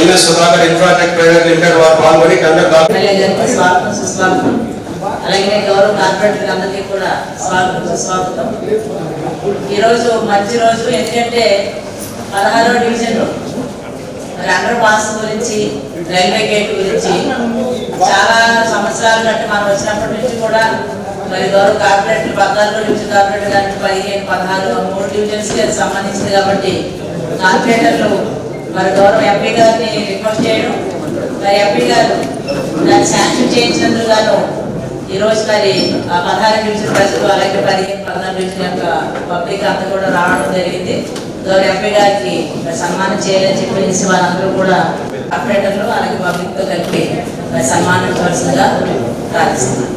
MS Sudhakar Infratech private limited వారు పాల్గొని tender స్వాగతం. అలాగే గౌరవ కార్పొరేటర్ అందరికీ కూడా స్వాగతం. ఈరోజు మంచి రోజు, ఎందుకంటే 16వ డివిజన్ మరి అండర్ పాస్ గురించి, రైల్వే గేట్ గురించి చాలా సంవత్సరాల బట్టి మనం వచ్చినప్పటి నుంచి కూడా మరి గౌరవ కార్పొరేటర్ 14 డివిజన్ కార్పొరేటర్ గారికి 15, 16 3 డివిజన్స్కి అది సంబంధించింది. కాబట్టి కార్పొరేటర్లు మరి గౌరవ ఎంపీ గారిని రిక్వెస్ట్ చేయడం, మరి ఎంపీ గారు దాన్ని శాంక్షన్ చేయించినందుకు గాను ఈరోజు మరి 16 డివిజన్ ప్రజలు అలాగే 15, 14 డివిజన్ యొక్క పబ్లిక్ అంతా కూడా రావడం జరిగింది. గౌరవ ఎంపీ గారికి సన్మానం చేయాలని చెప్పేసి వాళ్ళందరూ కూడా ఆపరేటర్లు అలాగే పబ్లిక్ తో కలిపి సన్మానించవలసిందిగా ప్రార్థిస్తున్నాను.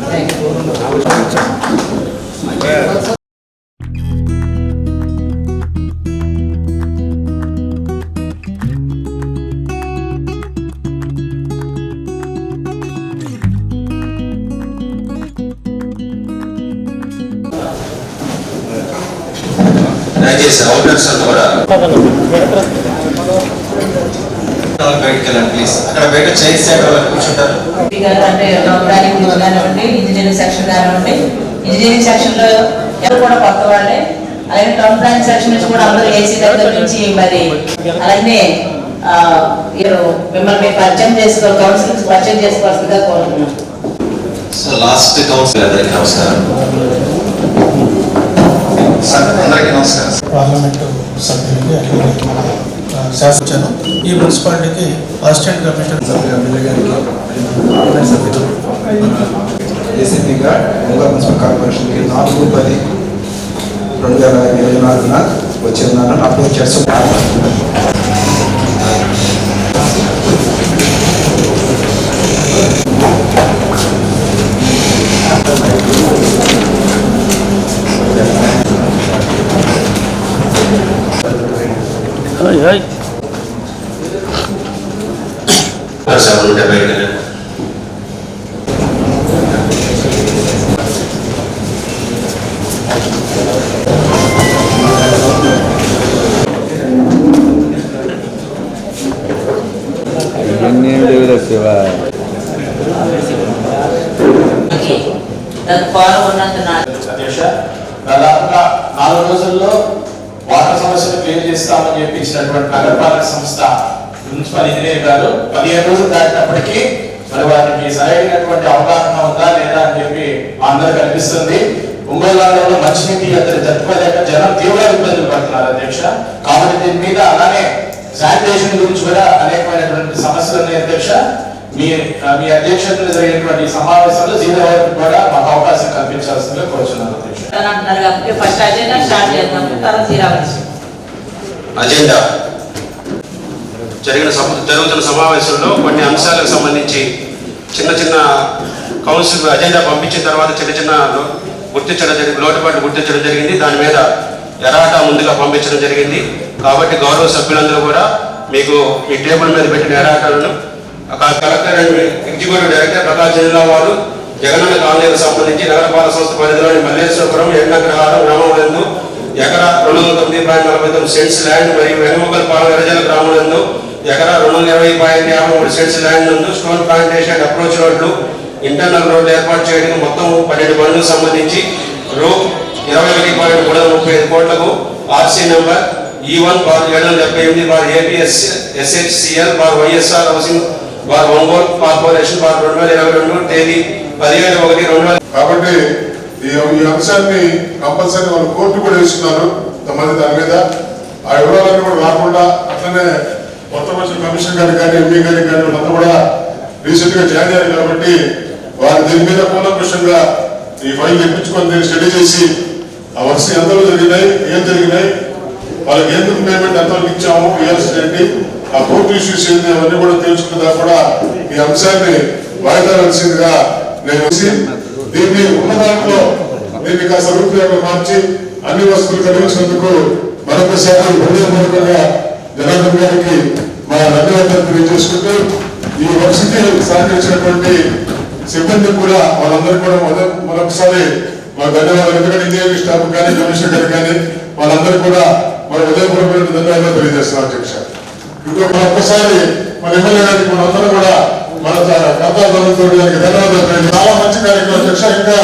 దయచేసి అవుట్లెట్స్ కూడా ప్లీజ్ అక్కడ బయట చైర్స్ కూర్చుంటారు. అంటే కానివ్వండి, ఇంజనీరింగ్ సెక్షన్ కానివ్వండి, ఇంజనీరింగ్ సెక్షన్ లో ఎవరు కూడా కొత్త వాళ్ళే, అలాగే టౌన్ ప్లానింగ్ సెక్షన్ నుంచి కూడా అందరూ ఏసీ దగ్గర నుంచి మరి అలాగే మిమ్మల్ని పరిచయం చేసుకోవాలి, కౌన్సిలింగ్ పరిచయం చేసుకోవాల్సిందిగా కోరుతున్నాం. సో లాస్ట్ కౌన్సిల్ అందరికీ నమస్కారం. అందరికీ నమస్కారం. పార్లమెంటు సభ్యులకి శాసించాను. ఈ మున్సిపాలిటీకి అసిస్టెంట్ కమిషనర్ ఎమ్మెల్యే గారికి సభ్యులు ఏసీపీగా ఒంగోలు మున్సిపల్ కార్పొరేషన్కి 4/10/2024 వచ్చిందని అప్లోడ్ చేస్తున్నాను. దాదాపుగా 4 రోజుల్లో వాటర్ సమస్యను క్లియర్ చేస్తామని చెప్పి ఇచ్చినటువంటి నగరపాలక సంస్థ మున్సిపల్ ఇంజనీర్ గారు 15 రోజులు దాటినప్పటికీ మరి వారికి సరైనటువంటి అవగాహన ఉందా లేదా అని చెప్పి అందరూ కనిపిస్తుంది. ఒంగోలులో మంచినీటి అతను జరుపుకోలేక జనం తీవ్ర ఇబ్బందులు పడుతున్నారు అధ్యక్ష. కాబట్టి దీని మీద అలానే శానిటేషన్ గురించి కూడా అనేకమైనటువంటి సమస్యలు ఉన్నాయి అధ్యక్ష. మీ అధ్యక్షతను జరిగినటువంటి సమావేశంలో జీరో వరకు కూడా మాకు అవకాశం కల్పించాల్సిందిగా కోరుచున్నాను అధ్యక్ష. అజెండా జరుగుతున్న సమావేశంలో కొన్ని అంశాలకు సంబంధించి చిన్న కౌన్సిల్ అజెండా పంపించిన తర్వాత చిన్న లోటుపాట్లు గుర్తించడం జరిగింది. దాని మీద ఎరాటా ముందుగా పంపించడం జరిగింది. కాబట్టి గౌరవ సభ్యులందరూ కూడా మీకు మీ టేబుల్ మీద పెట్టిన ఎరాటాలను collector and executive director Prakash జిల్లా వారు జగనన్న కాలనీలకు సంబంధించి నగరపాలక సంస్థ పరిధిలోని మల్లేశ్వరపురం ఎండగ్రహారం గ్రామం ఎకరా 209.49 సెంట్స్ ల్యాండ్ మరియు వెనుమగలపాలెం ఎర్రజల గ్రామం ఎకరా 220.53 సెంట్స్ ల్యాండ్ నందు స్టోన్ ప్లాంటేషన్ అప్రోచ్ రోడ్లు ఇంటర్నల్ రోడ్లు ఏర్పాటు చేయడం మొత్తం 12 పనులకు సంబంధించి రూ 21.335 కోట్లకు RC number E1/778/APSHCL/YSR housing Ongole corporation 2022 తేదీ 17/1/2000. కాబట్టి ఈ అంశాన్ని కంపల్సరీ వాళ్ళు కోర్టు కూడా వేస్తున్నారు. కొంతమంది దాని మీద ఆ వివరాలన్నీ కూడా రాకుండా అట్లనే కొత్త వచ్చిన కమిషనర్ గారికి కానీ ఎంపీ గారికి కానీ వాళ్ళంతా కూడా రీసెంట్ గా జాయిన్ అయ్యారు. కాబట్టి వారు దీని మీద కూలంకషంగా ఈ ఫైల్ తెప్పించుకొని దీన్ని స్టడీ చేసి ఆ వర్ష ఎంతలో జరిగినాయి, ఏం జరిగినాయి, వాళ్ళకి ఎందుకు పేమెంట్ ఎంతవరకు ఇచ్చాము, ఇవ్వాల్సి ఏంటి, ఆ కోర్టు ఇష్యూస్ ఏంటి, అవన్నీ కూడా తెలుసుకున్నా కూడా ఈ అంశాన్ని వాయిదా వేయాల్సిందిగా నేను దీన్ని ఉన్న దాంట్లో దీన్ని కాస్త రూపురేఖలు మార్చి అన్ని వస్తువులు కలిగించినందుకు మరొకసారి హృదయపూర్వకంగా జనార్దన్ గారికి మా ధన్యవాదాలు తెలియజేసుకుంటూ ఈ వర్షకి సహకరించినటువంటి సిబ్బంది కూడా వాళ్ళందరూ కూడా మరొకసారి మా ధన్యవాదాలు. ఎందుకంటే ఇంజనీరింగ్ స్టాఫ్ కానీ కమిషనర్ గారు కానీ వాళ్ళందరూ కూడా మన హృదయపూర్వకమైన ధన్యవాదాలు తెలియజేస్తున్నారు అధ్యక్ష. ఇప్పుడు ఒక్కసారి మన ఎమ్మెల్యే గారికి మనందరం కూడా మన కర్తాలతో ధన్యవాదాలు. చాలా మంచి కార్యక్రమం అధ్యక్ష. ఇంకా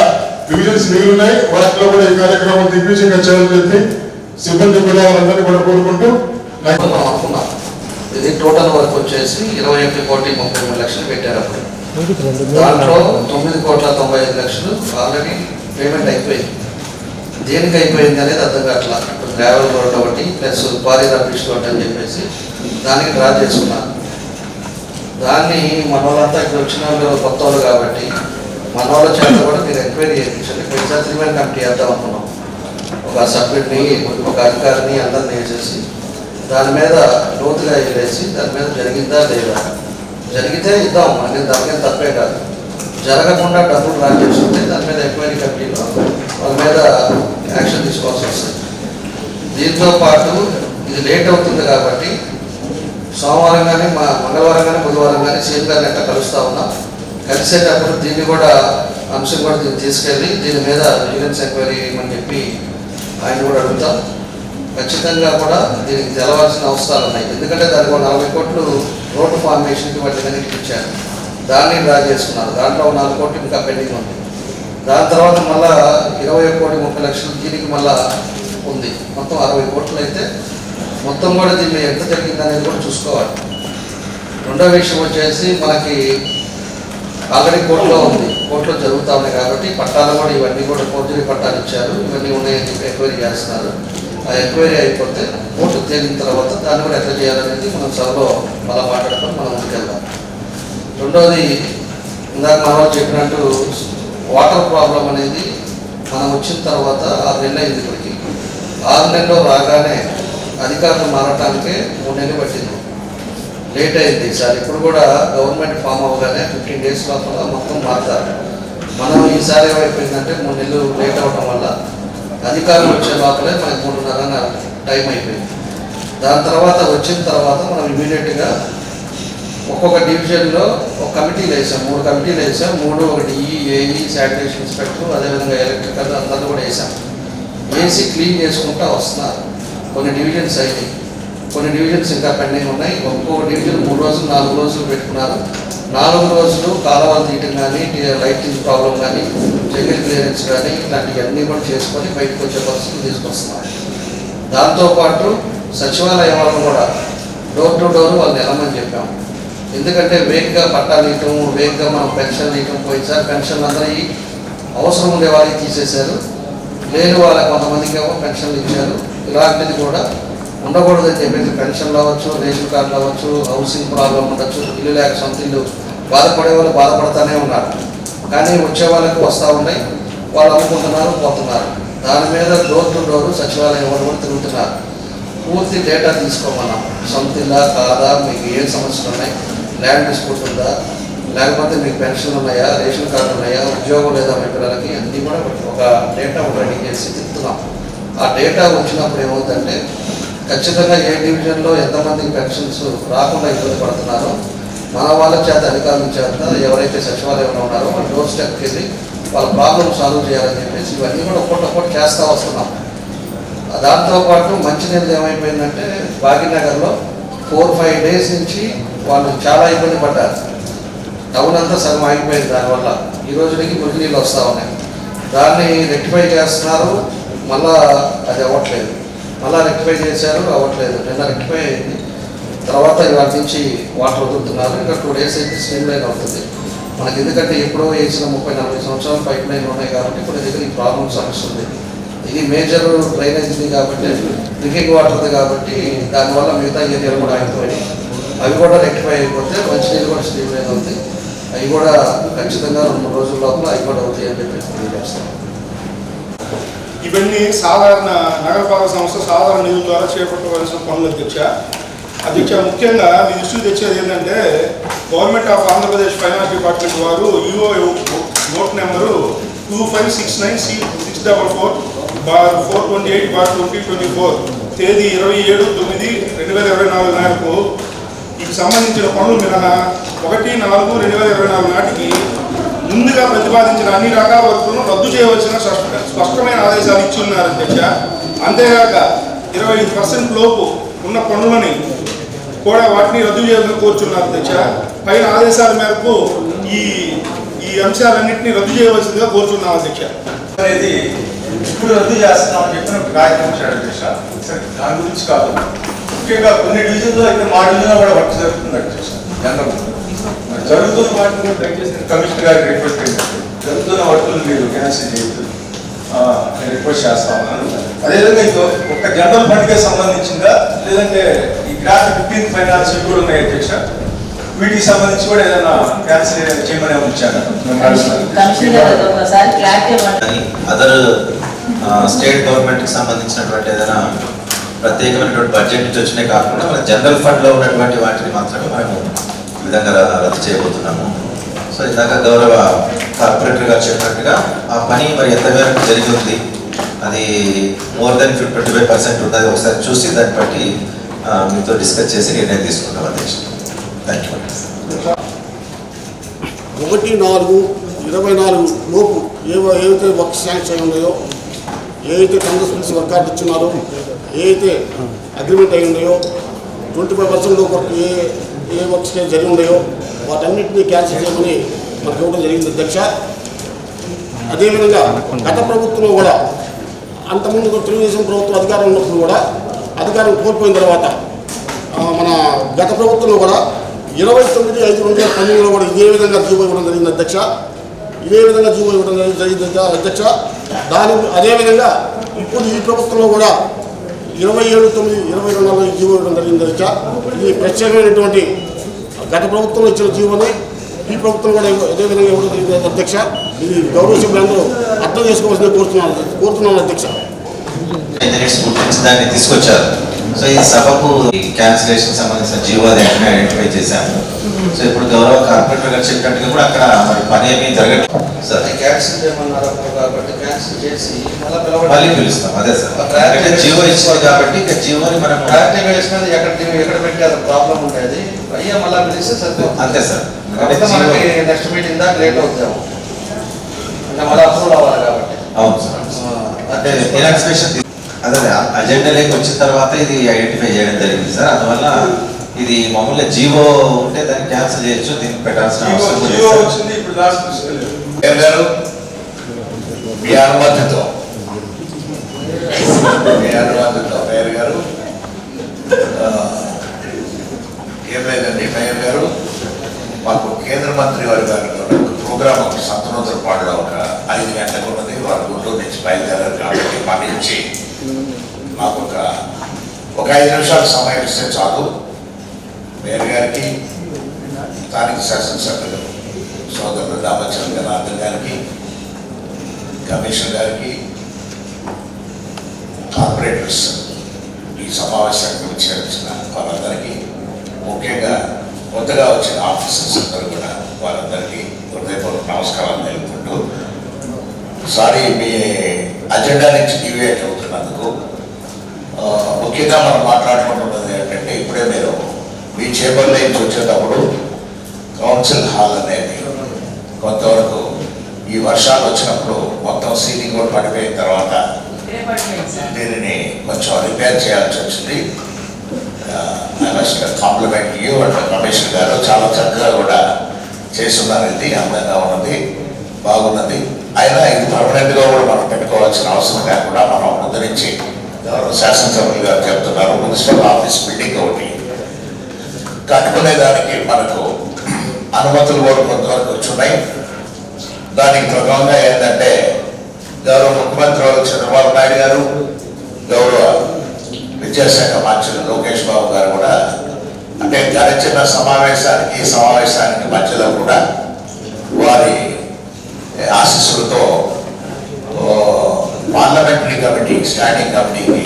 డివిజన్స్ మిగిలినాయి, వాటిలో కూడా ఈ కార్యక్రమం దిగ్విజయంగా చేయాలని చెప్పి సిబ్బంది పిల్లలందరినీ కూడా కోరుకుంటూ అనుకున్నాం. ఇది టోటల్ వర్క్ వచ్చేసి 21,33,00,000 పెట్టారు. అప్పుడు దాంట్లో 9,95,00,000 ఆల్రెడీ పేమెంట్ అయిపోయింది. దేనికి అయిపోయింది అనేది అర్థం కావట్లా. గ్రావెల్ రోడ్ ఒకటి ప్లస్ క్వారీ రబ్బిష్ రోడ్ అని చెప్పేసి దానికి డ్రా చేసుకున్నాను. దాన్ని మన వాళ్ళంతా ఇక్కడ వచ్చిన వాళ్ళు కొత్త వాళ్ళు కాబట్టి మన వాళ్ళ చేత కూడా మీరు ఎంక్వైరీ చేయించండి. పోయినసారి 3 మెన్ కమిటీ వేద్దాం అనుకున్నాం. ఒక సభ్యుడిని, ఒక అధికారిని అందరిని వేసేసి దాని మీద లోతుగా వేసి దాని మీద జరిగిందా లేదా, జరిగితే ఇద్దాం, మనకి దానికే తప్పే కాదు. జరగకుండా డబ్బులు డ్రా చేసుకుంటే దాని మీద ఎంక్వైరీ కమిటీలో వాళ్ళ మీద యాక్షన్ తీసుకోవాల్సి వస్తుంది. దీంతో పాటు ఇది లేట్ అవుతుంది కాబట్టి సోమవారం కానీ మంగళవారం కానీ బుధవారం కానీ సీఎం గారిని ఎక్కడ కలుస్తూ ఉన్నాం. కలిసేటప్పుడు దీన్ని కూడా అంశం కూడా దీన్ని తీసుకెళ్ళి దీని మీద విజిలెన్స్ ఎంక్వైరీ చేయమని చెప్పి ఆయన కూడా అడుగుతాం. ఖచ్చితంగా కూడా దీనికి తెలవాల్సిన అవసరాలు ఉన్నాయి. ఎందుకంటే దానికి 40 కోట్లు రోడ్డు ఫార్మేషన్కి వాటిని ఇచ్చారు. దాన్ని డ్రా చేసుకున్నారు. దాంట్లో 4 కోట్లు ఇంకా పెండింగ్ ఉంది. దాని తర్వాత మళ్ళా 21,30,00,000 దీనికి మళ్ళా ఉంది. మొత్తం 60 కోట్లు అయితే మొత్తం కూడా దీన్ని ఎంత జరిగింది అనేది కూడా చూసుకోవాలి. రెండో విషయం వచ్చేసి మనకి ఆల్రెడీ కోర్టులో ఉంది, కోర్టులో జరుగుతూ ఉన్నాయి కాబట్టి పట్టాలు కూడా ఇవన్నీ కూడా ఫోర్జరీ పట్టాలు ఇచ్చారు, ఇవన్నీ ఉన్నాయని చెప్పి ఎంక్వైరీ చేస్తున్నారు. ఆ ఎంక్వైరీ అయిపోతే కోర్టు తేలిన తర్వాత దాన్ని కూడా ఎట్లా చేయాలనేది మనం సభలో మళ్ళీ మాట్లాడుకొని మనం ముందుకెళ్దాం. రెండోది ఇందాక మనం చెప్పినట్టు వాటర్ ప్రాబ్లం అనేది మనం వచ్చిన తర్వాత 6 నెలలు అయింది. ఇప్పటికి 6 నెలల్లో రాగానే అధికారులు మారటానికే 3 నెలలు పట్టింది. లేట్ అయింది సార్. ఇప్పుడు కూడా గవర్నమెంట్ ఫామ్ అవ్వగానే 15 డేస్ లోపల మొత్తం మారుతారు. మనం ఈసారి ఏమైపోయిందంటే 3 నెలలు లేట్ అవ్వడం వల్ల అధికారులు వచ్చే లోపలే మనకి 3.5 టైం అయిపోయింది. దాని తర్వాత వచ్చిన తర్వాత మనం ఇమీడియట్గా ఒక్కొక్క డివిజన్లో ఒక కమిటీలు వేసాం, 3 కమిటీలు వేసాం. 3 ఒకటి ఏఈ, శానిటేషన్ ఇన్స్పెక్టర్, అదేవిధంగా ఎలక్ట్రికల్ అందరూ కూడా వేసాం. వేసి క్లీన్ చేసుకుంటూ వస్తున్నారు. కొన్ని డివిజన్స్ అయితే కొన్ని డివిజన్స్ ఇంకా పెండింగ్ ఉన్నాయి. ఒక్కొక్క డివిజన్ 3 రోజులు 4 రోజులు పెట్టుకున్నారు. 4 రోజులు కాలువలు తీయటం కానీ, లైటింగ్ ప్రాబ్లం కానీ, జంగిల్ క్లియరెన్స్ కానీ ఇలాంటివన్నీ కూడా చేసుకొని బయటకు వచ్చే పరిస్థితులు తీసుకొస్తున్నారు. దాంతోపాటు సచివాలయం వాళ్ళు కూడా డోర్ టు డోర్ వాళ్ళని వెళ్ళమని చెప్పాము. ఎందుకంటే వేగంగా పట్టాలు ఇవ్వటం, వేగంగా మనం పెన్షన్లు ఇవ్వటం, పోయినసారి పెన్షన్లు అందరూ అవసరం ఉండే వాళ్ళకి తీసేశారు, లేని వాళ్ళకి కొంతమందికి ఏమో పెన్షన్లు ఇచ్చారు. ఇలాంటిది కూడా ఉండకూడదని చెప్పేసి పెన్షన్లు అవ్వచ్చు, రేషన్ కార్డులు అవ్వచ్చు, హౌసింగ్ ప్రాబ్లం ఉండొచ్చు, ఇల్లు లేక సొంత ఇల్లు బాధపడే వాళ్ళు బాధపడుతూనే ఉన్నారు. కానీ వచ్చే వాళ్ళకి వస్తూ ఉన్నాయి, వాళ్ళు అమ్ముకుంటున్నారు, పోతున్నారు. దాని మీద డోర్ టు డోర్ సచివాలయం వాళ్ళు కూడా తిరుగుతున్నారు. పూర్తి డేటా తీసుకోమన్నాం. సొంత ఇల్లా కాదా, మీకు ఏ సమస్యలు ఉన్నాయి, ల్యాండ్ డిస్ప్యూట్ ఉందా, లేకపోతే మీకు పెన్షన్లు ఉన్నాయా, రేషన్ కార్డు ఉన్నాయా, ఉద్యోగం లేదా మీ పిల్లలకి, అన్నీ కూడా ఒక డేటా రెడీ చేసి తిప్పుతున్నాం. ఆ డేటా వచ్చినప్పుడు ఏమవుతుందంటే ఖచ్చితంగా ఏ డివిజన్లో ఎంతమందికి పెన్షన్స్ రాకుండా ఇబ్బంది పడుతున్నారో మన వాళ్ళ చేత, అధికారుల చేత, ఎవరైతే సచివాలయంలో ఉన్నారో వాళ్ళ డోర్ స్టెప్కి వెళ్ళి వాళ్ళ ప్రాబ్లమ్ సాల్వ్ చేయాలని చెప్పేసి ఇవన్నీ కూడా ఒక్కొక్కటి చేస్తూ వస్తున్నాం. దాంతోపాటు మంచినీళ్ళు ఏమైపోయిందంటే భాగ్యనగర్లో 4-5 డేస్ నుంచి వాళ్ళు చాలా ఇబ్బంది పడ్డారు. టౌన్ అంతా సగం ఆగిపోయింది. దానివల్ల ఈ రోజుకి మురికి నీళ్ళు వస్తూ ఉన్నాయి. దాన్ని రెక్టిఫై చేస్తున్నారు, మళ్ళా అది అవ్వట్లేదు. మళ్ళీ రెక్టిఫై చేశారు, అవ్వట్లేదు. నిన్న రెక్టిఫై అయింది. తర్వాత ఇవాళ నుంచి వాటర్ వదులుతున్నారు. ఇంకా 2 డేస్ అయితే స్ట్రీమ్ లైన్ అవుతుంది మనకి. ఎందుకంటే ఎప్పుడో వేసిన 30-40 సంవత్సరాలు పైప్ లైన్ ఉన్నాయి కాబట్టి కొన్ని దగ్గర ఈ ప్రాబ్లం సమస్య ఉంది. ఇది మేజర్ డ్రైనేజ్ది కాబట్టి, డ్రింకింగ్ వాటర్ది కాబట్టి దానివల్ల మిగతా ఏరియాలు కూడా ఆగిపోయాయి. అవి కూడా రెక్టిఫై అయిపోతే మంచినీళ్ళు కూడా స్ట్రీమ్ లైన్ అవుతాయి. అవి కూడా ఖచ్చితంగా 2 రోజుల లోపల అవి కూడా అవుతాయి అని చెప్పి తెలియజేస్తాం. ఇవన్నీ సాధారణ నగరపాలక సంస్థ సాధారణ నిధుల ద్వారా చేపట్టవలసిన పనులు అధ్యక్ష. ముఖ్యంగా మీ దృష్టికి తెచ్చేది ఏంటంటే government of Andhra Pradesh finance department వారు యూఓ నోట్ నెంబరు 2569C644/428/2024 తేదీ 27/9/2024 మేరకు వీటికి సంబంధించిన పనులు మినహా 1/4/2024 నాటికి ముందుగా ప్రతిపాదించిన అన్ని రకాల వర్కులను రద్దు చేయవలసిన స్పష్టమైన ఆదేశాలు ఇచ్చి ఉన్నారు అధ్యక్ష. అంతేగాక 25% లోపు ఉన్న పనులని కూడా వాటిని రద్దు చేయాలని కోరుచున్నారు అధ్యక్ష. పైన ఆదేశాల మేరకు ఈ ఈ అంశాలన్నింటినీ రద్దు చేయవలసిందిగా కోరుచున్నాం అధ్యక్ష. అనేది ఇప్పుడు రద్దు చేస్తున్నామని చెప్పిన ఒక కార్యక్రమం చేయాలి అధ్యక్ష. సరే, దాని గురించి కాదు, ముఖ్యంగా కొన్ని డివిజన్లో అయితే మా డివిజన్లో కూడా వర్క్ జరుగుతుంది అధ్యక్ష. జనరల్ మరి జరుగుతున్న వాటిని కూడా దయచేసి కమిషనర్ గారికి రిక్వెస్ట్ చేయండి. జరుగుతున్న వర్కులు మీరు క్యాన్సిల్ చేయొద్దు నేను రిక్వెస్ట్ చేస్తా ఉన్నాను. అదేవిధంగా ఇంకో ఒక జనరల్ ఫండ్కే సంబంధించిందా లేదంటే ఈ గ్రాఫ్ 15 ఫైనాన్స్ కూడా ఉన్నాయి అధ్యక్ష. వీటికి సంబంధించి కూడా ఏదైనా క్యాన్సిల్ చేయమని వచ్చాను. ఒకసారి క్లారిటీ ఇవ్వండి. అదర్ స్టేట్ గవర్నమెంట్కి సంబంధించినటువంటి ఏదైనా ప్రత్యేకమైనటువంటి బడ్జెట్ నుంచి వచ్చినాయి కాకుండా మన జనరల్ ఫండ్లో ఉన్నటువంటి వాటిని మాత్రమే మనము ఈ విధంగా రద్దు చేయబోతున్నాము. సో ఇందాక గౌరవ కార్పొరేటర్ గారు చెప్పినట్టుగా ఆ పని మరి ఎంతవరకు జరిగి ఉంది, అది మోర్ దెన్ 25% ఉన్నది. ఒకసారి చూసి దాన్ని బట్టి మీతో డిస్కస్ చేసి నిర్ణయం తీసుకుంటాం అధ్యక్ష. Thank you. 1/4/24 లోపు ఏవైతే వర్క్ శాంక్షన్ ఉన్నాయో, ఏవైతే కాంగ్రెస్ పిలిచి వర్కౌట్ ఇచ్చినారో, ఏవైతే అగ్రిమెంట్ అయి ఉన్నాయో, 25% లోపు ఏ వర్క్స్ జరిగి ఉన్నాయో వాటన్నింటినీ క్యాన్సిల్ చేయమని మనకు ఇవ్వడం జరిగింది అధ్యక్ష. అదేవిధంగా గత ప్రభుత్వంలో కూడా అంతకుముందు తెలుగుదేశం ప్రభుత్వం అధికారం ఉన్నప్పుడు కూడా అధికారం కోల్పోయిన తర్వాత మన గత ప్రభుత్వంలో కూడా 29/5/2012 కూడా ఇదే విధంగా జీవో ఇవ్వడం జరిగింది అధ్యక్ష. ఇదే విధంగా జీవో ఇవ్వడం జరిగింది అధ్యక్ష. అదేవిధంగా ఇప్పుడు ఈ ప్రభుత్వంలో కూడా 27/9/22 జీవో ఇవ్వడం జరిగింది అధ్యక్ష. ఇది ప్రత్యేకమైనటువంటి గత ప్రభుత్వంలో ఇచ్చిన జీవోని ఈ ప్రభుత్వం కూడా ఇదే విధంగా ఇవ్వడం జరిగింది అధ్యక్ష. ఇది గౌరవ సభ్యులందరూ అర్థం చేసుకోవాల్సింది కోరుతున్నాను అధ్యక్ష. దాన్ని తీసుకొచ్చారు. సో ఈ సభకు క్యాన్సిలేషన్ సంబంధించిన జీవో ఐడెంటిఫై చేశాము. సో ఇప్పుడు గౌరవ కార్పొరేటర్ గారు చెప్పినట్టుగా కూడా అక్కడ మరి పని ఏమీ జరగట్లేదు సార్. క్యాన్సిల్ చేయమన్నారు కాబట్టి క్యాన్సిల్ చేసి మళ్ళీ పిలుస్తాం. అదే సార్, జీవో ఇచ్చింది కాబట్టి ఇక జీవోని మనం ప్రయారిటీ వేసినది ఎక్కడ పెట్టారు ప్రాబ్లం ఉండేది అయ్యా మళ్ళీ పిలిస్తే సరిపోతుంది. అంతే సార్. మనకి నెక్స్ట్ మీటింగ్ దాకా లేట్ అవుతాము అంటే మళ్ళీ అప్రూవ్ అవ్వాలి కాబట్టి. అవును సార్. అంటే ఇన్స్పెక్షన్ అదే అజెండాలోకి వచ్చిన తర్వాత ఇది ఐడెంటిఫై చేయడం జరిగింది సార్. అందువల్ల ఇది మామూలుగా జీవో ఉంటే దాన్ని క్యాన్సిల్ చేయొచ్చు, దీనికి పెట్టాల్సిన అవసరం వచ్చింది. ఇప్పుడు గారు మీ అనుమతితో మేయర్ గారు ఏం లేదండి. మేయర్ గారు మాకు కేంద్ర మంత్రి వారి గారు ప్రోగ్రామ్ ఒక సంతనోత్తర పాడులో ఒక 5 గంటలకు ఉన్నది. వారు గుంటూరు నుంచి బయలుదేరారు కాబట్టి మా నుంచి మాకు ఒక 5 నిమిషాలు సమయం ఇస్తే చాలు. మేయర్ గారికి, స్థానిక శాసనసభ్యులు సోదరులు రామచంద్ర జనార్దన్ గారికి, కమిషనర్ గారికి, కార్పొరేటర్స్ ఈ సమావేశానికి విచ్చేసిన వారందరికీ, ముఖ్యంగా కొత్తగా వచ్చిన ఆఫీసర్స్ అందరూ కూడా వారందరికీ హృదయపూర్వక నమస్కారాలు తెలుపుకుంటూ, సారీ మీ అజెండా నుంచి డివియేట్ అవుతున్నందుకు. ముఖ్యంగా మనం మాట్లాడుకుంటున్నది ఏంటంటే, ఇప్పుడే మీరు మీ చేపల్లో నుంచి వచ్చేటప్పుడు కౌన్సిల్ హాల్ అనేది కొంతవరకు ఈ వర్షాలు వచ్చినప్పుడు మొత్తం సీలింగ్ కూడా పడిపోయిన తర్వాత దీనిని కొంచెం రిపేర్ చేయాల్సి వచ్చింది. I must complement you and commissioner గారు, చాలా చక్కగా కూడా చేస్తున్నారు. ఇది అందంగా ఉన్నది, బాగున్నది. అయినా ఇది పర్మనెంట్గా కూడా మనం పెట్టుకోవాల్సిన అవసరం లేకుండా మనం ముందు నుంచి శాసనసభ్యులు గారు చెప్తున్నారు, మున్సిపల్ ఆఫీస్ బిల్డింగ్ ఒకటి కట్టుకునేదానికి మనకు అనుమతులు కూడా కొంతవరకు వచ్చున్నాయి. దానికి ప్రకారంగా ఏంటంటే గౌరవ ముఖ్యమంత్రి చంద్రబాబు నాయుడు గారు, గౌరవ విద్యాశాఖ మంత్రులు లోకేష్ బాబు గారు కూడా అంటే గడిచిన సమావేశానికి మధ్యలో కూడా వారి ఆశీస్సులతో పార్లమెంటరీ కమిటీ, స్టాండింగ్ కమిటీకి,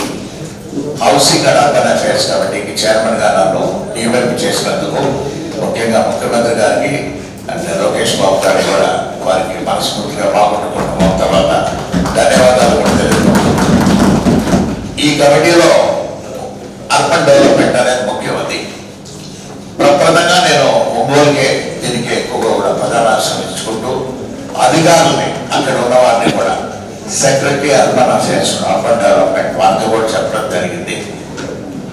హౌసింగ్ అండ్ అర్బన్ అఫైర్స్ కమిటీకి చైర్మన్ గా నన్ను నియమింపు చేసినందుకు ముఖ్యంగా ముఖ్యమంత్రి గారికి అండ్ లోకేష్ బాబు గారికి కూడా వారికి మనస్ఫూర్తిగా బాగుంటున్నాం. తర్వాత ధన్యవాదాలు కూడా తెలుపుకుంటున్నాను. ఈ కమిటీలో అర్బన్ డెవలప్మెంట్ అనేది ముఖ్యమంది. ప్రప్రదంగా నేను ఒంగోలుకే దీనికి ఎక్కువగా కూడా ప్రధానాంశం ఇచ్చుకుంటూ అధికారులని అక్కడ ఉన్న వారిని కూడా secretary urban affairs, urban development వారితో కూడా చెప్పడం జరిగింది.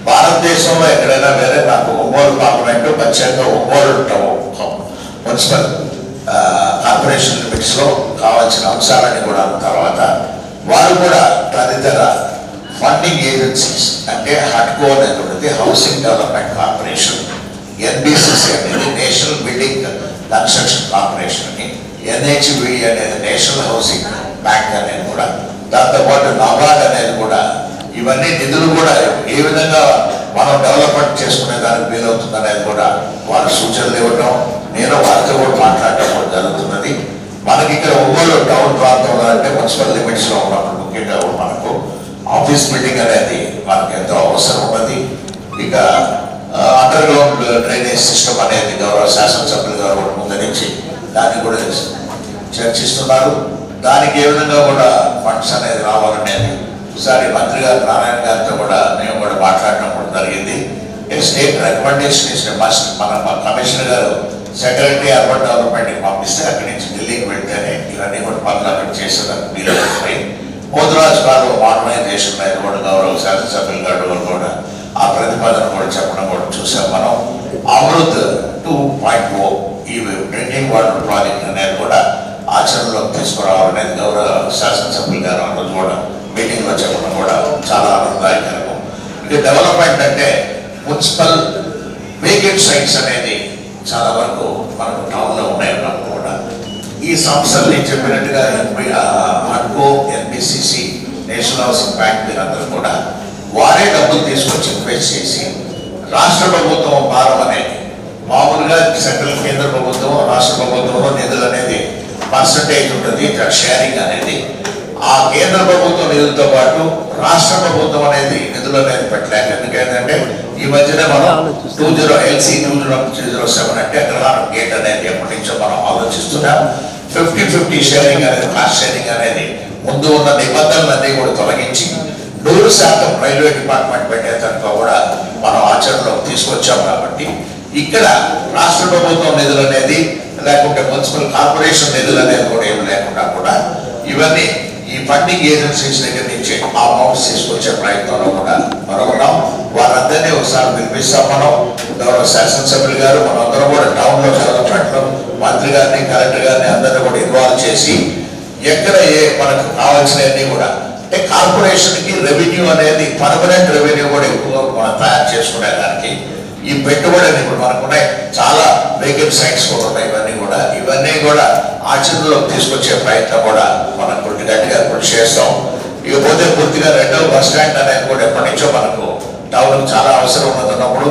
భారతదేశంలో ఎక్కడైనా వేరే నాకు ఒంగోలు పార్లమెంటు ప్రత్యేకంగా ఒంగోలు మున్సిపల్ కార్పొరేషన్ లిమిట్స్లో కావాల్సిన అంశాలన్నీ కూడా తర్వాత వారు కూడా తదితర ఫండింగ్ ఏజెన్సీస్ అంటే హట్కో అనేది ఉన్నది హౌసింగ్ డెవలప్మెంట్ కార్పొరేషన్, ఎన్బిసిసి అనేది నేషనల్ బిల్డింగ్ కన్స్ట్రక్షన్ కార్పొరేషన్ అని, ఎన్హెచ్బి అనేది నేషనల్ హౌసింగ్ బ్యాంక్ అనేది కూడా, దాంతోపాటు నబార్డ్ అనేది కూడా, ఇవన్నీ నిధులు కూడా ఏ విధంగా మనం డెవలప్మెంట్ చేసుకునే దానికి వీలవుతుంది అనేది కూడా వారు సూచనలు ఇవ్వటం, నేను వారితో కూడా మాట్లాడటం కూడా జరుగుతున్నది. మనకి ఇక్కడ ఒంగోలు టౌన్ ప్రాంతంలో అంటే మున్సిపల్ లిమిట్స్లో ఉన్నప్పుడు ముఖ్యంగా మనకు ఆఫీస్ బిల్డింగ్ అనేది మనకు ఎంతో అవసరం ఉన్నది. ఇక అండర్ గ్రౌండ్ డ్రైనేజ్ సిస్టమ్ అనేది గౌరవ శాసనసభ్యులు గారు కూడా ముందు నుంచి దాన్ని కూడా చర్చిస్తున్నారు. దానికి ఏ విధంగా కూడా ఫండ్స్ అనేది రావాలనేది ఒకసారి మంత్రి గారు నారాయణ గారితో కూడా మేము కూడా మాట్లాడటం కూడా జరిగింది. State recommendation is must. మన కమిషనర్ గారు సెక్రటరీ అర్బన్ డెవలప్మెంట్కి పంపిస్తే అక్కడి నుంచి ఢిల్లీకి వెళ్తేనే ఇవన్నీ కూడా పనులు అక్కడ చేసేదానికి వీలవుతాయి. పోతురాజు గారు మోడర్నైజేషన్ మీద కూడా గౌరవ శాసనసభ్యులు గారు కూడా ఆ ప్రతిపాదన కూడా చెప్పడం కూడా చూసాం మనం. అమృత్ 2.0 ఈ డ్రింకింగ్ వాటర్ ప్రాజెక్ట్ అనేది కూడా ఆచరణలోకి తీసుకురావాలనేది గౌరవ శాసనసభ్యులు గారు ఆ రోజు కూడా మీటింగ్లో చెప్పడం కూడా చాలా ఆనందదాయకరం. ఇక డెవలప్మెంట్ అంటే మున్సిపల్ వేకెంట్ సైట్స్ అనేది చాలా వరకు మనకు టౌన్లో ఉన్నాయి కూడా. ఈ సంస్థలు నేను చెప్పినట్టుగా హట్కో, ఎన్బిసిసి, నేషనల్ హౌసింగ్ బ్యాంక్ వీరందరూ కూడా వారే డబ్బులు తీసుకొచ్చి ఇన్వెస్ట్ చేసి రాష్ట్ర ప్రభుత్వం భారం అనేది మామూలుగా సెంట్రల్ కేంద్ర ప్రభుత్వం రాష్ట్ర ప్రభుత్వంలో నిధులు అనేది పర్సంటేజ్ ఉంటుంది, షేరింగ్ అనేది. ఆ కేంద్ర ప్రభుత్వం నిధులతో పాటు రాష్ట్ర ప్రభుత్వం అనేది నిధులు అనేది పెట్టలేక, ఎందుకంటే ఈ మధ్యన మనం 2007 అంటే గ్రహారం గేట్ అనేది ఎప్పటి నుంచో మనం ఆలోచిస్తున్నాం. 50-50 షేరింగ్ అనేది, కాస్ట్ షేరింగ్ అనేది ముందు ఉన్న నిబంధనలన్నీ కూడా తొలగించి 100% రైల్వే డిపార్ట్మెంట్ పెట్టేదానికి కూడా మనం ఆచరణలోకి తీసుకొచ్చాం. కాబట్టి ఇక్కడ రాష్ట్ర ప్రభుత్వం నిధులు అనేది లేకుంటే మున్సిపల్ కార్పొరేషన్ నిధులు అనేది కూడా ఏమి లేకుండా కూడా ఇవన్నీ ఈ ఫండింగ్ ఏజెన్సీస్ దగ్గర నుంచి ఆ అమౌంట్స్ తీసుకొచ్చే ప్రయత్నంలో కూడా మనం ఉన్నాం. వారందరినీ ఒకసారి పిలిపిస్తాం మనం. గౌరవ శాసనసభ్యులు గారు మనందరం కూడా టౌన్లో డెవలప్మెంట్లో మంత్రి గారిని, కలెక్టర్ గారిని అందరినీ కూడా ఇన్వాల్వ్ చేసి ఎక్కడ మనకు కావాల్సినవన్నీ కూడా అంటే కార్పొరేషన్కి రెవెన్యూ అనేది పర్మనెంట్ రెవెన్యూ కూడా ఎక్కువగా మనం తయారు చేసుకునే దానికి ఈ పెట్టుబడి ఇప్పుడు మనకున్నాయి. చాలా వేకెంట్ సైట్స్ కూడా ఉన్నాయి. ఇవన్నీ కూడా ఆచరణలోకి తీసుకొచ్చే ప్రయత్నం కూడా మనం గట్టిగా కృషి చేస్తాం. ఇకపోతే పూర్తిగా రెండవ బస్ స్టాండ్ అనేది కూడా ఎప్పటి నుంచో మనకు టౌన్ చాలా అవసరం ఉన్నప్పుడు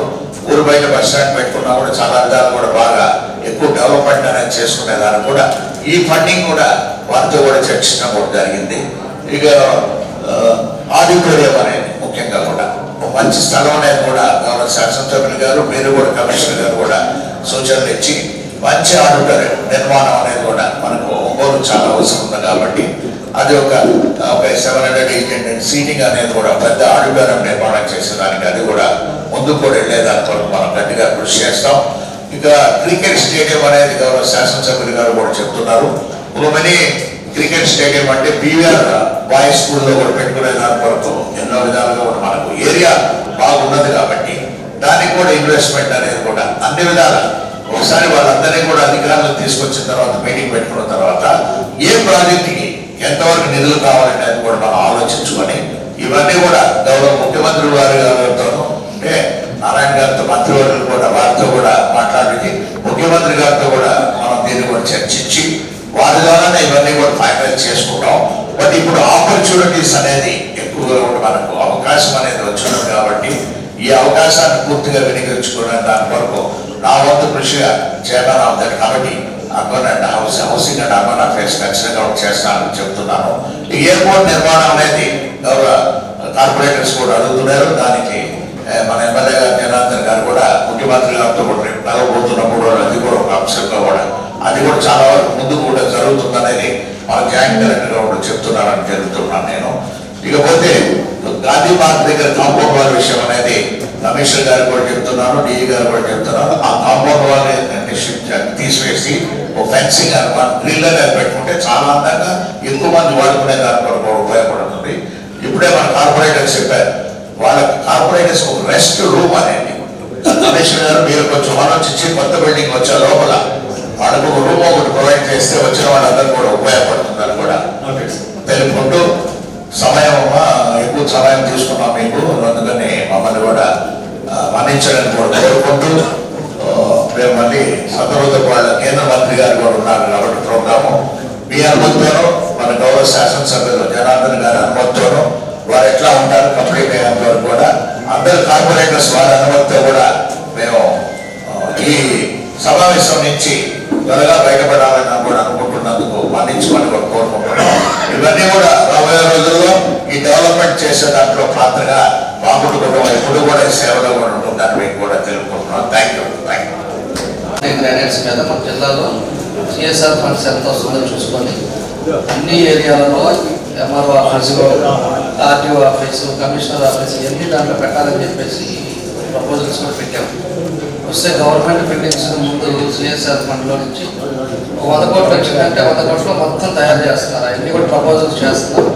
ఊరు బయట బస్ స్టాండ్ పెట్టుకున్నా కూడా చాలా విధాలు కూడా బాగా ఎక్కువ డెవలప్మెంట్ అనేది చేసుకునే దానికి కూడా ఈ ఫండింగ్ కూడా వారితో కూడా చర్చించడం కూడా జరిగింది. ఇక ఆడిటోరియం అనేది ముఖ్యంగా కూడా మంచి స్థలం అనేది కూడా గౌరవ శాసనసభ్యులు గారు, మీరు కూడా కమిషనర్ గారు కూడా సూచనలు ఇచ్చి మంచి ఆడిటోరియం నిర్మాణం అనేది కూడా మనకు ఒంగోలు చాలా అవసరం ఉంది. కాబట్టి అది ఒక 700 సీటింగ్ అనేది కూడా పెద్ద ఆడిటోరియం నిర్మాణం చేసేదానికి అది కూడా ముందుకు కూడా వెళ్ళేదానికి వరకు మనం గట్టిగా కృషి చేస్తాం. ఇక క్రికెట్ స్టేడియం అనేది గౌరవ శాసనసభ్యులు గారు కూడా చెప్తున్నారు. మనీ క్రికెట్ స్టేడియం అంటే పీవీఆర్ బాయ్స్ స్కూల్లో కూడా పెట్టుకునే దాని వరకు ఎన్నో విధాలుగా కూడా మనకు ఏరియా బాగున్నది. కాబట్టి దానికి కూడా ఇన్వెస్ట్మెంట్ అనేది కూడా అన్ని విధాలు ఒకసారి వాళ్ళందరినీ కూడా అధికారులు తీసుకొచ్చిన తర్వాత మీటింగ్ పెట్టుకున్న తర్వాత ఏ ప్రాజెక్టుకి ఎంతవరకు నిధులు కావాలనేది కూడా మనం ఆలోచించుకొని ఇవన్నీ కూడా గౌరవ ముఖ్యమంత్రి వారి గారితోనూ అంటే నారాయణ గారితో మంత్రివర్యులు కూడా వారితో కూడా మాట్లాడి ముఖ్యమంత్రి గారితో కూడా మనం దీన్ని కూడా చర్చించి వారి ద్వారానే ఇవన్నీ కూడా ఫైనలైజ్ చేసుకుంటాం. బట్ ఇప్పుడు ఆపర్చునిటీస్ అనేది ఎక్కువగా కూడా మనకు అవకాశం అనేది వచ్చినది. కాబట్టి ఈ అవకాశాన్ని పూర్తిగా వినియోగించుకునే దాని వరకు నా వంతు కృషిగా chairman of that committee urban and housing and urban affairs ఖచ్చితంగా చేస్తానని చెప్తున్నాను. ఈ ఎయిర్పోర్ట్ నిర్మాణం అనేది గౌరవ కార్పొరేటర్స్ కూడా అడుగుతున్నారు. దానికి మన ఎమ్మెల్యే గారు జనార్దన్ గారు కూడా ముఖ్యమంత్రి గారితో కూడా రేపు కలవబోతున్నప్పుడు అది కూడా ఒక అంశంగా కూడా అది కూడా చాలా వరకు ముందు కూడా జరుగుతుందనేది మన జాయింట్ కలెక్టర్ కూడా చెప్తున్నారని తెలుపుతున్నాను నేను. ఇకపోతే గాంధీ పార్క్ దగ్గర కాంపౌండ్ వాల్ విషయం అనేది కమిషనర్ గారు కూడా చెప్తున్నాను, డిఈ గారు కూడా చెప్తున్నారు. ఆ కాంపౌండ్ వాల్ తీసివేసి ఒక ఫెన్సింగ్ గ్రిల్ అనేది పెట్టుకుంటే చాలా అందంగా ఎక్కువ మంది వాడుకునే దాని కొరకు ఉపయోగపడుతుంది. ఇప్పుడే మన కార్పొరేటర్స్ చెప్పారు, వాళ్ళ కార్పొరేటర్స్ ఒక రెస్ట్ రూమ్ అనేది కమిషనర్ గారు మీరు కొంచెం ఆలోచించి కొత్త బిల్డింగ్ వచ్చే లోపల వాళ్ళకు ఒక రూమ్ ఒకటి ప్రొవైడ్ చేస్తే వచ్చిన వాళ్ళందరూ కూడా ఉపయోగపడుతుందని కూడా తెలుపుకుంటూ సమయం ఎక్కువ సమయం తీసుకున్నాం మీకు, అందుకని మమ్మల్ని కూడా మన్నించడానికి కూడా కోరుకుంటూ మేము మళ్ళీ సందర్భంతో వాళ్ళ కేంద్ర మంత్రి గారు కూడా ఉన్నారు కాబట్టి ప్రోగ్రాము మీ అనుమతితోనూ మన గౌరవ శాసనసభ్యులు జనార్దన్ గారి అనుమతితోనూ వారు ఎట్లా ఉంటారు కంప్లీట్ అయ్యేంత వరకు కూడా అందరు కార్పొరేటర్స్ వారి అనుమతితో కూడా మేము ఈ సమావేశం నుంచి త్వరగా బయటపడాలని కూడా అనుకుంటున్నందుకు మన్నించమని కూడా కోరుకుంటున్నాం. ఇవన్నీ కూడా రాబోయే రోజుల్లో ఈ డెవలప్మెంట్ చేసే దాంట్లో పాత్రగా మా కుటుంబం ఎప్పుడు కూడా సేవలో కూడా ఉంటుందని మీకు కూడా తెలుపుకుంటున్నాం. Thank you. గ్రానైట్స్ మీద మన జిల్లాలో సిఎస్ఆర్ ఫండ్స్ ఎంత వస్తుందో చూసుకొని అన్ని ఏరియాలలో MRO office, RTO office, commissioner office ఇవన్నీ దాంట్లో పెట్టాలని చెప్పేసి ప్రపోజల్స్ కూడా పెట్టాము. వస్తే గవర్నమెంట్ బిల్డింగ్స్ ముందు సిఎస్ఆర్ ఫండ్లో నుంచి 100 కోట్లు వచ్చిందంటే 100 కోట్లు మొత్తం తయారు చేస్తున్నారు. అవన్నీ కూడా ప్రపోజల్స్ చేస్తున్నారు.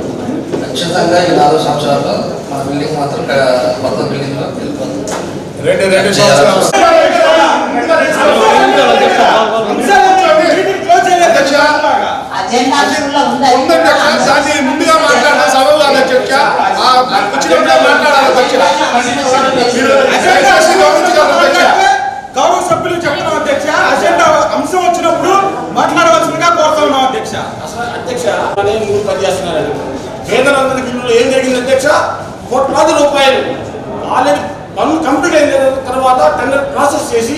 ఖచ్చితంగా ఈ 4 సంవత్సరాల్లో మన బిల్డింగ్ మాత్రం కొత్త బిల్డింగ్లో వెళ్ళిపోతుంది. ముందుగా మాట్లాడిన సభలో అధ్యక్ష గౌరవ సభ్యులు చెప్తున్నాం అధ్యక్ష. అజెండా అంశం వచ్చినప్పుడు మాట్లాడవలసిందిగా కోరుతున్నాం అధ్యక్ష. అధ్యక్ష 3 పనిచేస్తున్నారు. కేంద్ర బిల్లులో ఏం జరిగింది అధ్యక్ష? కోట్లాది రూపాయలు ఆల్రెడీ పనులు కంప్లీట్ అయిన తర్వాత టెండర్ ప్రాసెస్ చేసి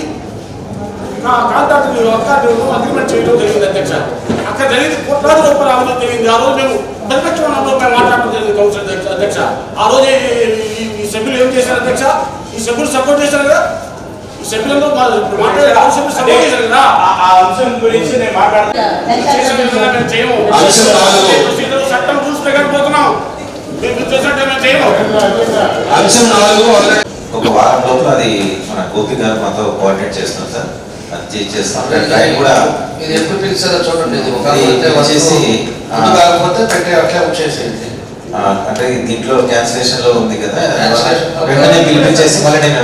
కాంట్రాక్ట్ అగ్రిమెంట్ చేయడం జరిగింది అధ్యక్ష. అక్కడ జరిగింది కోట్లాది రూపాయలు అమలు జరిగింది. ఆ రోజు మేము ప్రతిపక్షంలో మేము మాట్లాడడం జరిగింది కౌన్సిల్ అధ్యక్ష. ఆ రోజు ఈ సభ్యులు ఏం చేశారు అధ్యక్ష? ఈ సభ్యులు సపోర్ట్ చేశారు కదా, ఈ సభ్యులతో మాట్లాడే సభ్యులు సపోర్ట్ చేశారు కదా. ఆ అంశం గురించి నేను చట్టం రూల్స్ ప్రకారం పోతున్నాం. ఒక వారం లోపల అది మన గోపి గారు మాతో కోఆర్డినేట్ చేస్తున్నాం సార్. అది చేస్తాం కూడా ఇది ఎప్పుడు పిలిచారో చూడండి. కాకపోతే పెట్టే అట్లా వచ్చేసేది. అంటే దీంట్లో క్యాన్సిలేషన్ లో ఉంది కదా, వెంటనే పిలిపించేసి మళ్ళీ నేను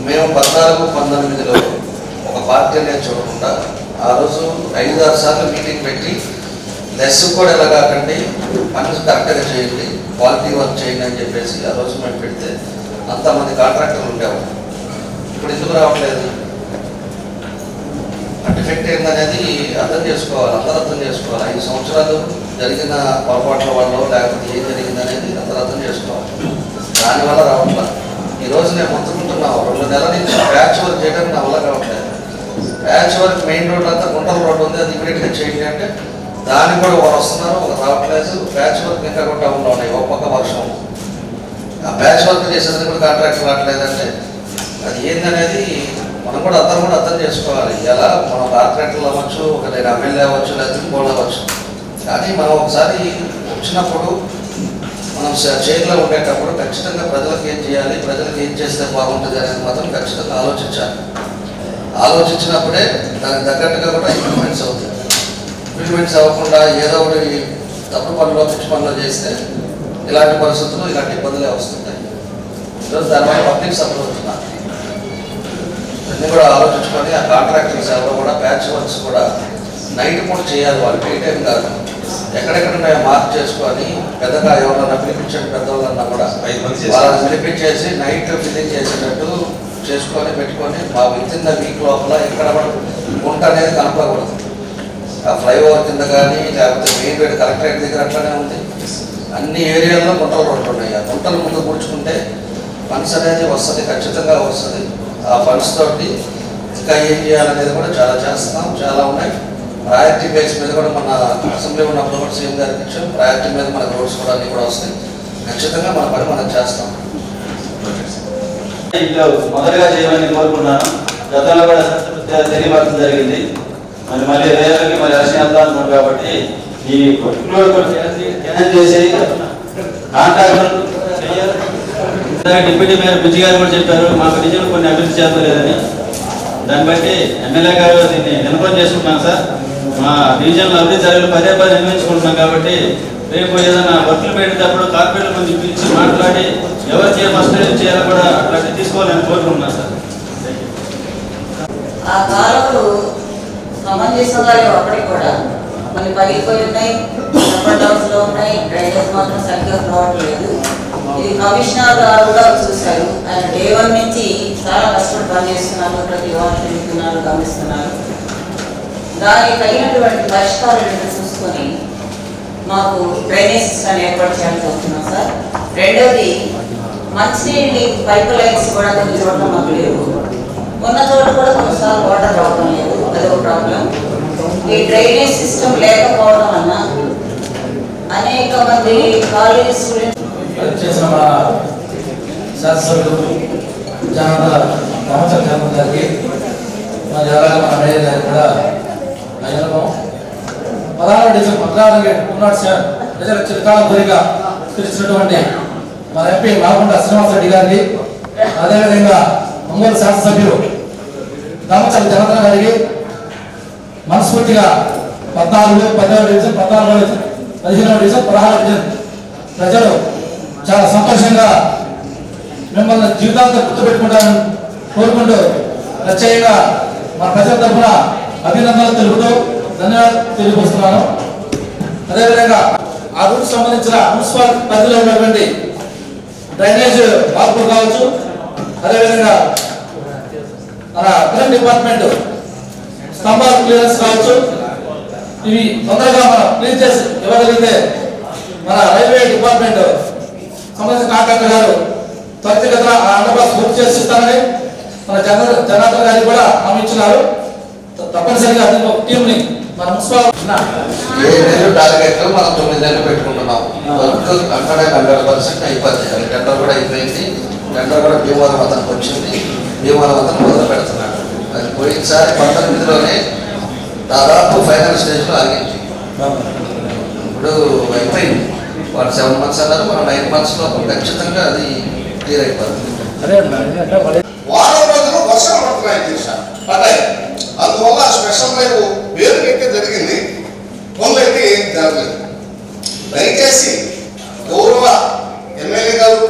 మేము 14-19లో ఒక పార్టీ అనేది చూడకుండా ఆ రోజు 5-6 సార్లు మీటింగ్ పెట్టి లెస్ కూడా ఎలా కాకండి, పనులు కరెక్ట్గా చేయండి, క్వాలిటీ వర్క్ చేయండి అని చెప్పేసి ఆ రోజు మేము పెడితే అంతమంది కాంట్రాక్టర్లు ఉండేవాళ్ళు. ఇప్పుడు ఎందుకు రావట్లేదు? డిఫెక్ట్ ఏందనేది అర్థం చేసుకోవాలి, అందరూ అర్థం చేసుకోవాలి. 5 సంవత్సరాలు జరిగిన పొరపాట్ల వల్ల లేకపోతే ఏం జరిగిందనేది అందరూ అర్థం చేసుకోవాలి. దానివల్ల రావట్లేదు. ఈరోజు నేను మొత్తుకుంటున్నాను, 2 నెలల నుంచి ప్యాచ్ వర్క్ చేయడానికి నా వల్ల కావట్లేదు. ప్యాచ్ వర్క్ మెయిన్ రోడ్ అంతా గుంటల రోడ్డు ఉంది, అది ఇమీడియట్గా చేయండి అంటే దానికి కూడా వాళ్ళు వస్తున్నారు, ఒక రావట్లేదు. ప్యాచ్ వర్క్ ఇంకా కూడా టౌన్లో ఉన్నాయి. ఒక పక్క వర్షం, ఆ ప్యాచ్ వర్క్ చేసేందుకు కూడా కాంట్రాక్ట్ రావట్లేదంటే అది ఏందనేది మనం కూడా అందరం కూడా అర్థం చేసుకోవాలి. ఎలా మనం కార్పొరేటర్లు అవ్వచ్చు, ఒక నేను ఎమ్మెల్యే అవ్వచ్చు, లేదా ఇంకోళ్ళు అవ్వచ్చు, కానీ మనం ఒకసారి వచ్చినప్పుడు మనం చైర్లో ఉండేటప్పుడు ఖచ్చితంగా ప్రజలకు ఏం చేయాలి, ప్రజలకు ఏం చేస్తే బాగుంటుంది అనేది మాత్రం ఖచ్చితంగా ఆలోచించాలి. ఆలోచించినప్పుడే దానికి తగ్గట్టుగా కూడా ఇంప్లిమెంట్స్ అవుతాయి. ఇంప్లిమెంట్స్ అవ్వకుండా ఏదో ఒకటి తప్పుడు పనులు పిచ్చి పనులు చేస్తే ఇలాంటి పరిస్థితులు, ఇలాంటి ఇబ్బందులే వస్తుంటాయి. ఈరోజు దానివల్ల పబ్లిక్ సఫర్ అవుతున్నారు. అన్నీ కూడా ఆలోచించుకొని ఆ కాంట్రాక్టర్స్ ఎవరో కూడా ప్యాచ్ వర్క్స్ కూడా నైట్ పూట చేయాలి. వాళ్ళు డే టైం కాదు, ఎక్కడెక్కడ మార్క్ చేసుకొని పెద్దగా ఎవరన్నా పిలిపించండి, పెద్దవాళ్ళన్నా కూడా వాళ్ళని పిలిపించేసి నైట్ ఫిల్లింగ్ చేసేటట్టు చేసుకొని పెట్టుకొని మా విత్ వీక్ లోపల ఎక్కడ గుంట అనేది కనపడకూడదు. ఆ ఫ్లైఓవర్ కింద కానీ లేకపోతే మెయిన్ రోడ్ కలెక్టరేట్ దగ్గర అట్లానే ఉంది. అన్ని ఏరియాల్లో గుంటలు రోడ్లు ఉన్నాయి. ఆ గుంటలు ముందు కూర్చుకుంటే ఫండ్స్ అనేది వస్తుంది, ఖచ్చితంగా వస్తుంది. ఆ ఫండ్స్ తోటి ఇంకా ఏం చేయాలనేది కూడా చాలా చేస్తున్నాం, చాలా ఉన్నాయి. ప్రయారిటీ బేస్ మీద కూడా మన అసెంబ్లీ ఉన్నప్పుడు కూడా సీఎం గారికి ఇచ్చాం. ప్రయారిటీ మీద మన రోడ్స్ కూడా అన్నీ కూడా వస్తాయి. ఖచ్చితంగా మన పని మనం చేస్తాం. ఇంట్లో మొదటగా చేయమని కోరుకున్నాను. గతంలో కూడా తెలియపరచడం జరిగింది. మళ్ళీ రేపటికి మరి ఎలక్షన్ వెళ్తా ఉన్నాం కాబట్టి ఈ చేసి కాంట్రాక్టర్ డిప్యూటీ మేయర్ బుజ్జి గారు కూడా చెప్పారు, మాకు డివిజన్ కొన్ని అభివృద్ధి చేస్తలేదని. దాన్ని బట్టి ఎమ్మెల్యే గారు దీన్ని నిర్ణయం చేసుకుంటున్నాం సార్. మా డివిజన్లో అభివృద్ధి జరగలు పదే నిర్ణయించుకుంటున్నాం కాబట్టి రేపు ఏదైనా వర్కులు పెట్టేటప్పుడు కార్పొరేట్లు కొంచెం పిలిచి మాట్లాడి ఎవరికి ఫస్ట్ చేయాలో కూడా అట్లాంటివి తీసుకోవాలని కోరుకుంటున్నాను సార్. ఆ కాలువలు సమంజసంగా లేవు, అప్పటికి కూడా కొన్ని పగిలిపోయి ఉన్నాయి, లో ఉన్నాయి, డ్రైనేజ్ మాత్రం సరిగ్గా రావట్లేదు. ఇది కమిషనర్ గారు కూడా చూశారు. ఆయన డే 1 నుంచి చాలా కష్టపడి పనిచేస్తున్నారు, ప్రతి వారు తిరుగుతున్నారు, గమనిస్తున్నారు. దానికి తగినటువంటి పరిష్కారాలను చూసుకొని మాకు డ్రైనేజ్ సిస్టమ్ ఏర్పాటు చేయాల్సి వస్తున్నాం సార్. రెండోది, మంచినీటి పైప్ లైన్స్ కూడా కొన్ని చోట్ల మాకు లేవు, ఉన్న చోట కూడా కొన్నిసార్లు వాటర్ రావడం లేదు, అదొక ప్రాబ్లం. ఈ డ్రైనేజ్ సిస్టమ్ లేకపోవడం వలన అనేక మంది కాలేజ్ స్టూడెంట్స్ చేసిన మన శాస్త్రజ్ఞులు జనార్దన్ గారికి మరి అలాగే మన మేయర్ గారికి కూడా అనుభవం 16 డిసెంబర్ ప్రజల చిరకాల కోరిక తెలిసినటువంటి మన ఎంపీ మాగుంట శ్రీనివాసరెడ్డి గారికి, అదేవిధంగా ఒంగోలు శాసనసభ్యులు దామచర్ల జనార్దన్ గారికి మనస్ఫూర్తిగా 14, 15వ డివిజన్, 14వ డివిజన్, 15వ డివిజన్, 16వ డివిజన్ ప్రజలు చాలా సంతోషంగా మిమ్మల్ని జీవితాంతం గుర్తుపెట్టుకుంటారని కోరుకుంటూ ప్రత్యేకంగా మా ప్రజల తరఫున అభినందనలు తెలుపుతూ ధన్యవాదాలు తెలియజేస్తున్నాను. అదేవిధంగా ఆ రూట్ సంబంధించిన మున్సిపల్ పరిధిలో ఉన్నటువంటి డ్రైనేజ్ మార్పులు కావచ్చు, అదేవిధంగా మన ఫిల్మ్ డిపార్ట్మెంట్ స్తంభాల క్లియరెన్స్ కావచ్చు, ఇవి తొందరగా మనం క్లీన్ చేసి ఇవ్వగలిగితే మన రైల్వే డిపార్ట్మెంట్ సంబంధించిన కాంట్రాక్టర్ గారు త్వరితగతిన ఆ అండర్పాస్ పూర్తి చేసి ఇస్తారని మన జనార్దన్ గారికి కూడా హామీ ఇచ్చినారు. తప్పనిసరిగా టీంని మన మున్సిపల్ 7 నెలలు టార్గెట్ మనం 9 నెలలు పెట్టుకుంటున్నాం. వర్క్ 100% అయిపోతుంది. టెండర్ కూడా అయిపోయింది. టెండర్ కూడా భీమవరం అతనికి వచ్చింది. భీమవరం అతను మొదలు పెడుతున్నాడు. అది పోయినసారి 19లోనే దాదాపు ఫైనల్ స్టేజ్లో ఆగింది. ఇప్పుడు అయిపోయింది. వాళ్ళు 7 months అన్నారు, మనం 9 months లో ఖచ్చితంగా అది క్లియర్ అయిపోతుంది. వారం రోజులు వర్షాలు పడ్డాయి. అందువల్ల స్పెషల్ డ్రైవ్ వేరుకైతే జరిగింది, పనులైతే ఏం జరగలేదు. దయచేసి గౌరవ ఎమ్మెల్యే గారు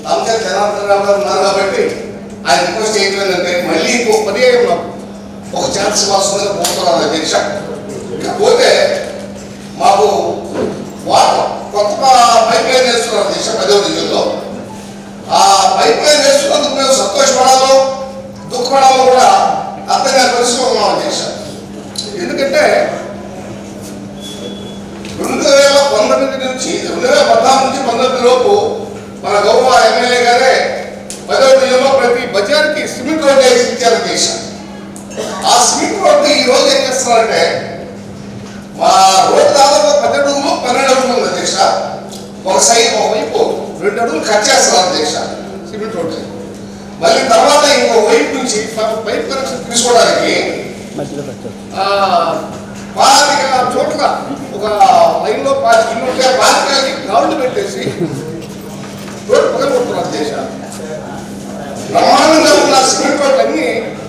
దామచర్ల జనార్దన్ రావు గారు ఉన్నారు కాబట్టి ఆయన రిక్వెస్ట్ ఏంటంటే మళ్ళీ ఇంకో పర్యాయం ఒక ఛాన్స్ వస్తుందని పోతున్నాను అధ్యక్ష. ఇకపోతే మాకు కొత్త పైప్ లైన్ వేస్తున్నారు అధ్యక్ష 10వ డివిజన్లో. ఆ పైప్ లైన్ వేస్తున్నందుకు మేము సంతోషపడాలో దుఃఖపడాలో కూడా అర్థం కాని పరిస్థితిలో ఉన్నాం అధ్యక్ష. ఎందుకంటే 2019 నుంచి 2014 నుంచి 19 లోపు మన గౌరవ ఎమ్మెల్యే గారే 10వ డివిజన్లో ప్రతి బజార్కి సిమెంట్ రోడ్డు వేసి ఇచ్చారు అధ్యక్ష. ఆ సిమెంట్ రోడ్డు ఈ రోజు ఏం చేస్తున్నారంటే మా రోడ్డు దాదాపు 10 అడుగులు 12 అడుగులు ఉంది అధ్యక్ష. ఒక వైపు 2 అడుగులు కట్ చేస్తున్నారు అధ్యక్ష సిమెంట్ రోడ్డు. మళ్ళీ తర్వాత ఇంకో వైపు నుంచి పైప్ కనెక్షన్ తీసుకోవడానికి 25 చోట్ల ఒక లైన్లో 5 ఇల్లు ఉంటే 25 గ్రౌండ్ పెట్టేసి రోడ్డు పక్కన కొడుతున్నారు అధ్యక్ష. బ్రహ్మాండంగా ఉన్న సిమెంట్ రోడ్లు అన్ని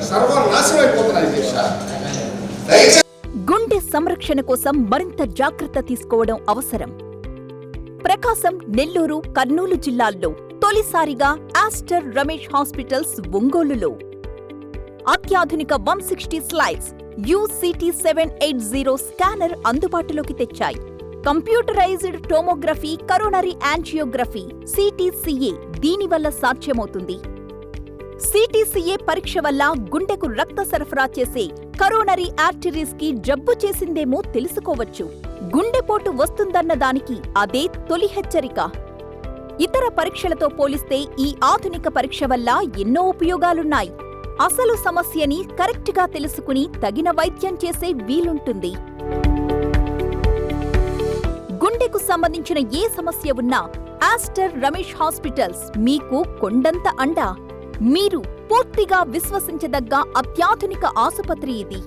సర్వనాశనం అయిపోతున్నాయి అధ్యక్ష. దయచేసి గుండె సంరక్షణ కోసం మరింత జాగ్రత్త తీసుకోవడం అవసరం. ప్రకాశం, నెల్లూరు, కర్నూలు జిల్లాల్లో తొలిసారిగా ఆస్టర్ రమేష్ హాస్పిటల్స్ ఒంగోలులో అత్యాధునిక 160 స్లైడ్స్ UCT 780 స్కానర్ అందుబాటులోకి తెచ్చాయి. Computerised tomography, coronary angiography, CTCA దీనివల్ల సాధ్యమవుతుంది. CTCA పరీక్ష వల్ల గుండెకు రక్త సరఫరా చేసే కరోనరీ ఆర్టరీస్ కి జబ్బు చేసిందేమో తెలుసుకోవచ్చు. గుండెపోటు వస్తుందన్న దానికి అదే తొలి హెచ్చరిక. ఇతర పరీక్షలతో పోలిస్తే ఈ ఆధునిక పరీక్ష వల్ల ఎన్నో ఉపయోగాలున్నాయి. అసలు సమస్యని కరెక్ట్గా తెలుసుకుని తగిన వైద్యం చేసే వీలుంటుంది. గుండెకు సంబంధించిన ఏ సమస్య ఉన్నా ఆస్టర్ రమేష్ హాస్పిటల్స్ మీకు కొండంత అండ. మీరు పూర్తిగా విశ్వసించదగ్గ అత్యాధునిక ఆసుపత్రి ఇది.